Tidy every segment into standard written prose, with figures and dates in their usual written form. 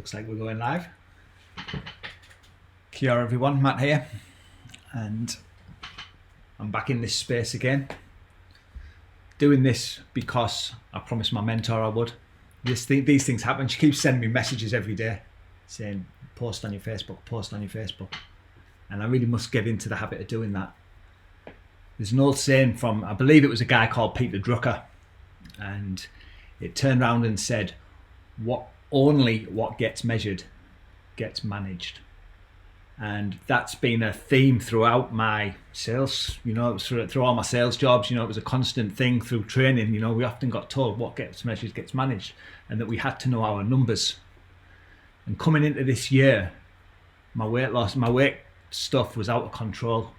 Looks like we're going live. Kia ora everyone, Matt here, and I'm back in this space again. Doing this because I promised my mentor I would. These things happen. She keeps sending me messages every day saying, post on your Facebook, post on your Facebook. And I really must get into the habit of doing that. There's an old saying from, I believe it was a guy called Peter Drucker, and it turned around and said, only what gets measured gets managed. And that's been a theme throughout my sales, through all my sales jobs. It was a constant thing through training. We often got told what gets measured gets managed, and that we had to know our numbers. And coming into this year, my weight stuff was out of control.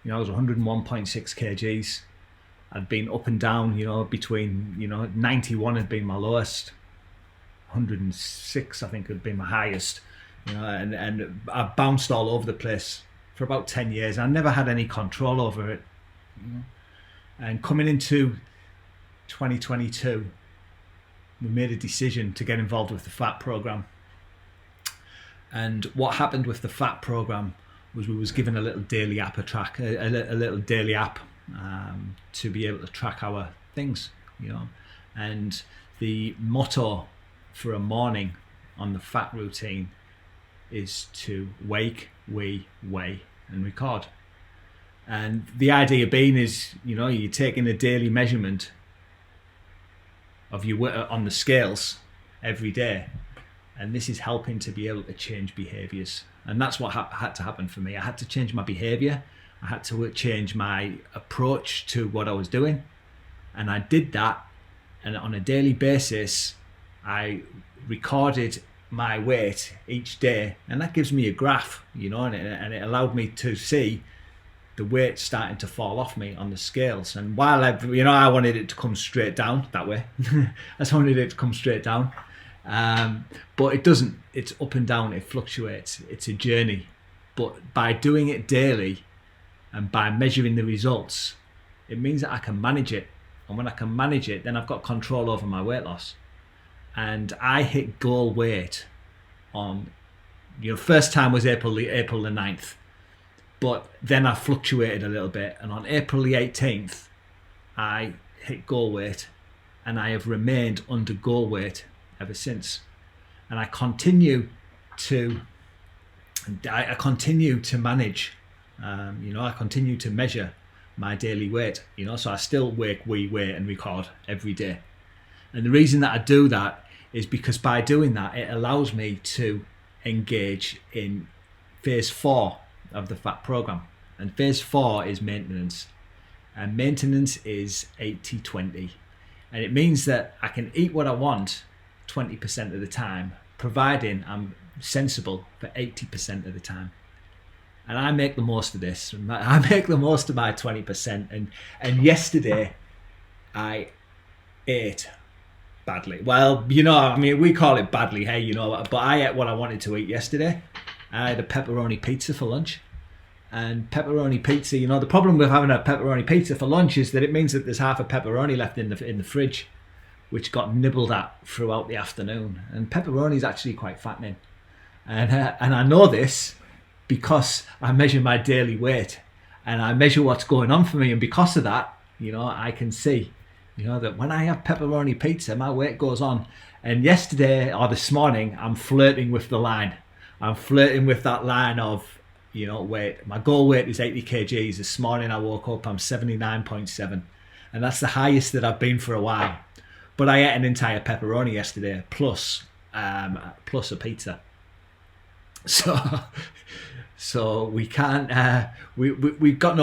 I was 101.6 kgs. I'd been up and down, between, 91 had been my lowest. 106 I think had been my highest, and I bounced all over the place for about 10 years. I never had any control over it. And coming into 2022, we made a decision to get involved with the FAT program. And what happened with the FAT program was we was given a little daily app a little daily app to be able to track our things, and the motto for a morning on the FAT routine is to wake, weigh, and record. And the idea being is, you're taking a daily measurement of your weight on the scales every day, and this is helping to be able to change behaviors. And that's what had to happen for me. I had to change my behavior. I had to change my approach to what I was doing, and I did that. And on a daily basis, I recorded my weight each day, and that gives me a graph, and it allowed me to see the weight starting to fall off me on the scales. And while I wanted it to come straight down that way, I just wanted it to come straight down, but it doesn't. It's up and down. It fluctuates. It's a journey. But by doing it daily and by measuring the results, it means that I can manage it. And when I can manage it, then I've got control over my weight loss. And I hit goal weight on, first time was April the 9th, but then I fluctuated a little bit. And on April the 18th, I hit goal weight, and I have remained under goal weight ever since. And I continue to manage, I continue to measure my daily weight, so I still weigh and record every day. And the reason that I do that is because by doing that, it allows me to engage in phase 4 of the FAT program. And phase 4 is maintenance. And maintenance is 80-20. And it means that I can eat what I want 20% of the time, providing I'm sensible for 80% of the time. And I make the most of this. I make the most of my 20%. And yesterday, I ate badly. Well, we call it badly, hey, but I ate what I wanted to eat yesterday. I had a pepperoni pizza for lunch. And pepperoni pizza, the problem with having a pepperoni pizza for lunch is that it means that there's half a pepperoni left in the fridge, which got nibbled at throughout the afternoon. And pepperoni is actually quite fattening. And I know this because I measure my daily weight and I measure what's going on for me. And because of that, I can see that when I have pepperoni pizza, my weight goes on. And yesterday or this morning, I'm flirting with the line. I'm flirting with that line of, weight. My goal weight is 80 kgs. This morning I woke up, I'm 79.7. And that's the highest that I've been for a while. But I ate an entire pepperoni yesterday, plus a pizza. So we can't, we've got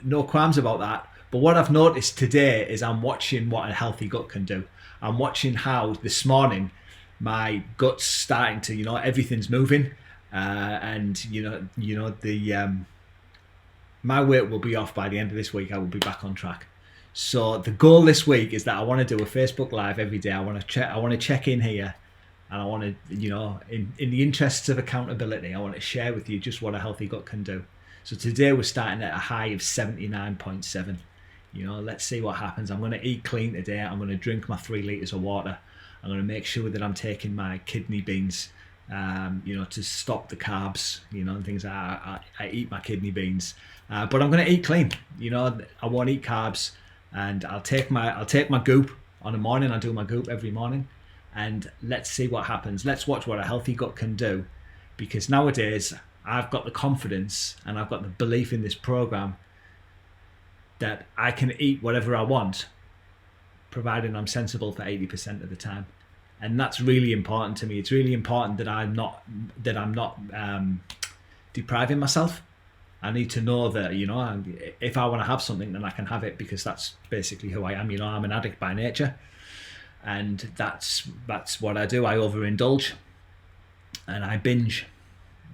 no qualms about that. But what I've noticed today is I'm watching what a healthy gut can do. I'm watching how this morning my gut's starting to, everything's moving, and my weight will be off by the end of this week. I will be back on track. So the goal this week is that I want to do a Facebook Live every day. I want to check in here, and I want to, in the interests of accountability, I want to share with you just what a healthy gut can do. So today we're starting at a high of 79.7. You know, let's see what happens. I'm going to eat clean today. I'm going to drink my 3 litres of water. I'm going to make sure that I'm taking my kidney beans, you know, to stop the carbs, you know, and things. I eat my kidney beans, but I'm going to eat clean. You know, I won't eat carbs, and I'll take my goop on the morning. I do my goop every morning, and let's see what happens. Let's watch what a healthy gut can do, because nowadays I've got the confidence and I've got the belief in this program that I can eat whatever I want, providing I'm sensible for 80% of the time. And that's really important to me. It's really important that I'm not depriving myself. I need to know that, you know, if I want to have something, then I can have it, because that's basically who I am. You know, I'm an addict by nature, and that's what I do. I overindulge and I binge,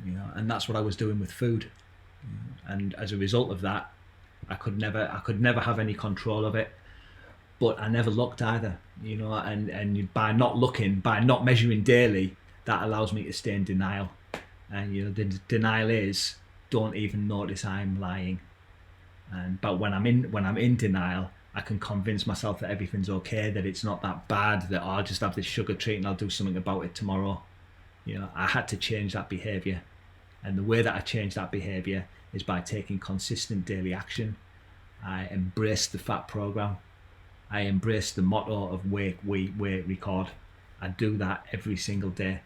you know, and that's what I was doing with food. And as a result of that, I could never have any control of it. But I never looked either, you know, and by not looking, by not measuring daily, that allows me to stay in denial. And, you know, the denial is, don't even notice I'm lying. But when I'm in denial, I can convince myself that everything's okay, that it's not that bad, that I'll just have this sugar treat and I'll do something about it tomorrow. You know, I had to change that behavior. And the way that I changed that behavior is by taking consistent daily action. I embraced the fat program. I embraced the motto of wake, record. I do that every single day.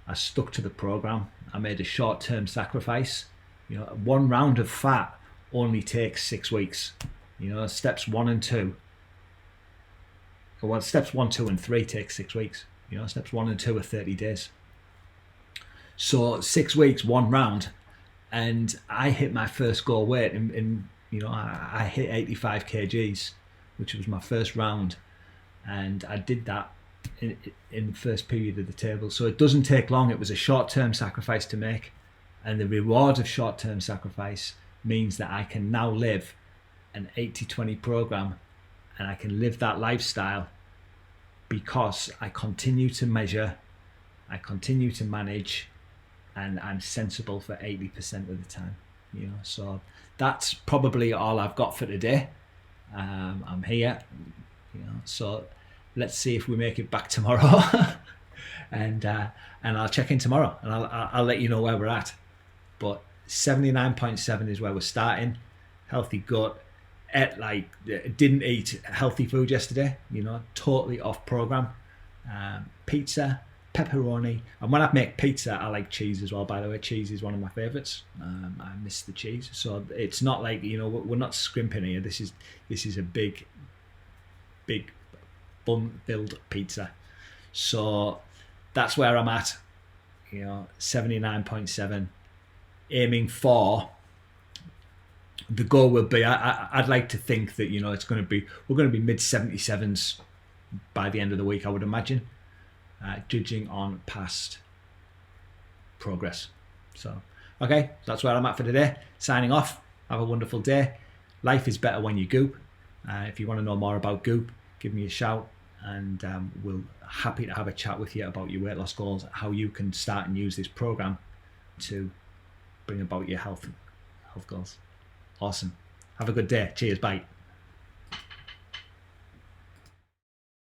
I stuck to the program. I made a short-term sacrifice. You know, 1 round of fat only takes 6 weeks. You know, steps 1 and 2. Well, steps 1, 2, and 3 take 6 weeks. You know, steps 1 and 2 are 30 days. So 6 weeks, 1 round, and I hit my first goal weight in you know, I hit 85 kgs, which was my first round, and I did that in the first period of the table. So it doesn't take long. It was a short-term sacrifice to make, and the reward of short-term sacrifice means that I can now live an 80-20 program, and I can live that lifestyle because I continue to measure, I continue to manage, and I'm sensible for 80% of the time. You know, so that's probably all I've got for today. I'm here, you know, so let's see if we make it back tomorrow. and I'll check in tomorrow, and I'll let you know where we're at. But 79.7 is where we're starting. Healthy gut. Didn't eat healthy food yesterday, you know, totally off program. Pizza, pepperoni, and when I make pizza, I like cheese as well. By the way, cheese is one of my favorites. I miss the cheese, so it's not like, you know, we're not scrimping here. This is a big bun-filled pizza. So that's where I'm at. You know, 79.7, aiming for. The goal will be, I'd like to think that, you know, we're going to be mid 77s by the end of the week, I would imagine. Judging on past progress. So, okay, that's where I'm at for today. Signing off. Have a wonderful day. Life is better when you goop. If you want to know more about goop, give me a shout, and we'll happy to have a chat with you about your weight loss goals, how you can start and use this program to bring about your health goals. Awesome. Have a good day. Cheers. Bye.